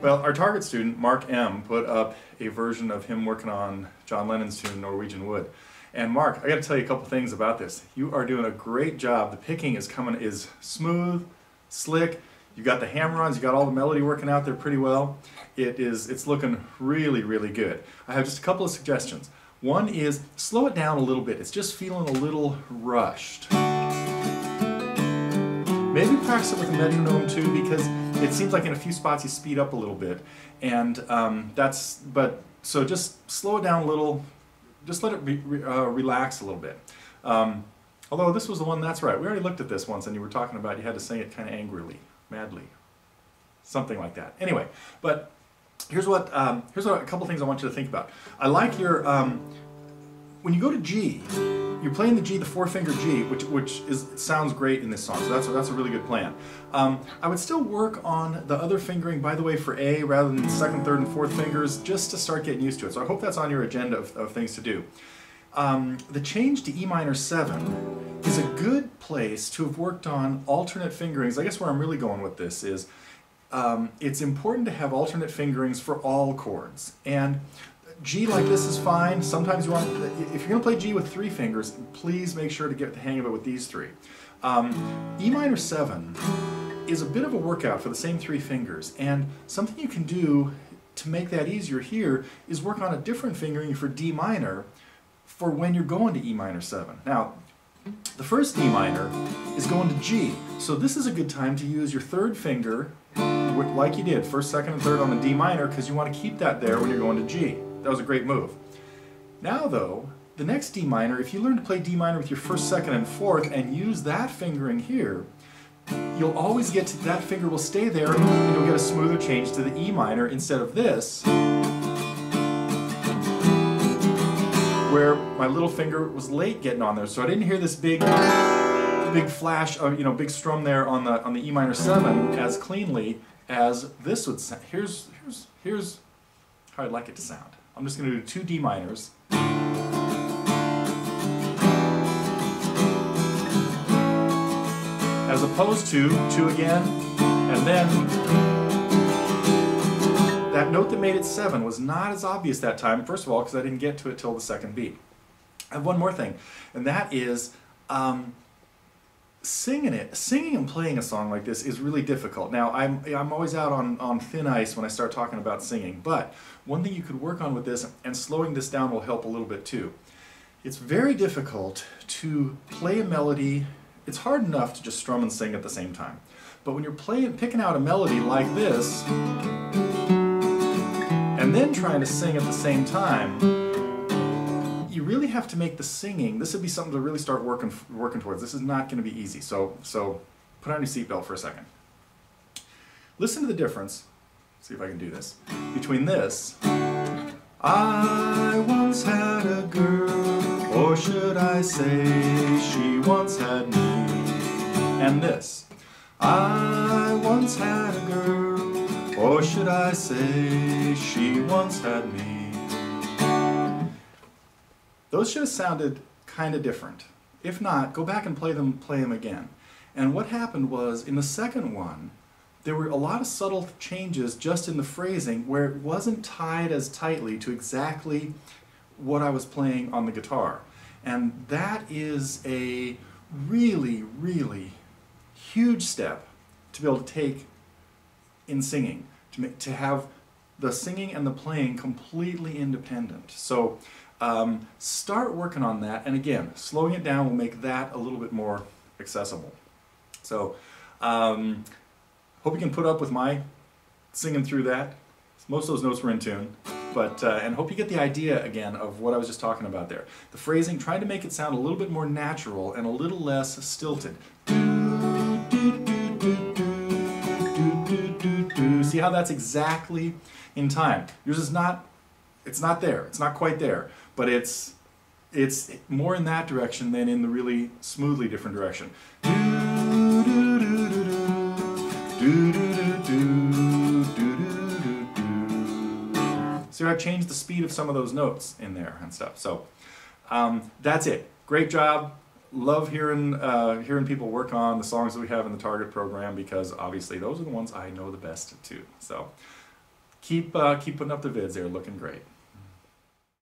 Well, our target student, Mark M., put up a version of him working on John Lennon's tune, Norwegian Wood. And Mark, I got to tell you a couple things about this. You are doing a great job. The picking is smooth, slick. You got the hammer-ons, you got all the melody working out there pretty well. It's looking really, really good. I have just a couple of suggestions. One is slow it down a little bit. It's just feeling a little rushed. Maybe practice it with a metronome too, because it seems like in a few spots you speed up a little bit. And so just slow it down a little, just let it relax a little bit. Although this was the one, that's right, we already looked at this once and you were talking about you had to sing it kind of angrily, madly, something like that. Anyway, but here's what a couple things I want you to think about. I like your, when you go to G, you're playing the G, the four-finger G, which sounds great in this song, so that's a really good plan. I would still work on the other fingering, by the way, for A rather than the second, third, and fourth fingers, just to start getting used to it. So I hope that's on your agenda of things to do. The change to E minor 7 is a good place to have worked on alternate fingerings. I guess where I'm really going with this is it's important to have alternate fingerings for all chords. And G like this is fine. Sometimes you want, if you're going to play G with 3 fingers, please make sure to get the hang of it with these 3. E minor 7 is a bit of a workout for the same 3 fingers, and something you can do to make that easier here is work on a different fingering for D minor for when you're going to E minor 7. Now, the first D minor is going to G, so this is a good time to use your 3rd finger like you did, 1st, 2nd, and 3rd on the D minor, because you want to keep that there when you're going to G. That was a great move. Now though, the next D minor, if you learn to play D minor with your 1st, 2nd, and 4th and use that fingering here, you'll always get to, that finger will stay there and you'll get a smoother change to the E minor instead of this, where my little finger was late getting on there. So I didn't hear this big flash of, big strum there on the E minor 7 as cleanly as this would sound. Here's how I'd like it to sound. I'm just going to do 2 D minors. As opposed to 2 again, and then that note that made it 7 was not as obvious that time, first of all, because I didn't get to it till the 2nd beat. I have one more thing, and that is singing and playing a song like this is really difficult. Now, I'm always out on thin ice when I start talking about singing, but one thing you could work on with this, and slowing this down will help a little bit too. It's very difficult to play a melody. It's hard enough to just strum and sing at the same time. But when you're picking out a melody like this, and then trying to sing at the same time, you really have to make the singing, this would be something to really start working towards. This is not going to be easy, so put on your seatbelt for a second. Listen to the difference, see if I can do this, between this, I once had a girl, or should I say she once had me, and this, I once had a girl, or should I say she once had me. Those should have sounded kind of different. If not, go back and play them again. And what happened was, in the second one, there were a lot of subtle changes just in the phrasing where it wasn't tied as tightly to exactly what I was playing on the guitar. And that is a really, really huge step to be able to take in singing, to have the singing and the playing completely independent. So start working on that, and again, slowing it down will make that a little bit more accessible. So hope you can put up with my singing through that. Most of those notes were in tune, but and hope you get the idea again of what I was just talking about there. The phrasing, trying to make it sound a little bit more natural and a little less stilted. See how that's exactly in time. Yours is not, it's not there, it's not quite there, but it's more in that direction than in the really smoothly different direction. So I've changed the speed of some of those notes in there and stuff. So that's it. Great job. Love hearing people work on the songs that we have in the Target program, because obviously those are the ones I know the best too. So keep putting up the vids. They're looking great.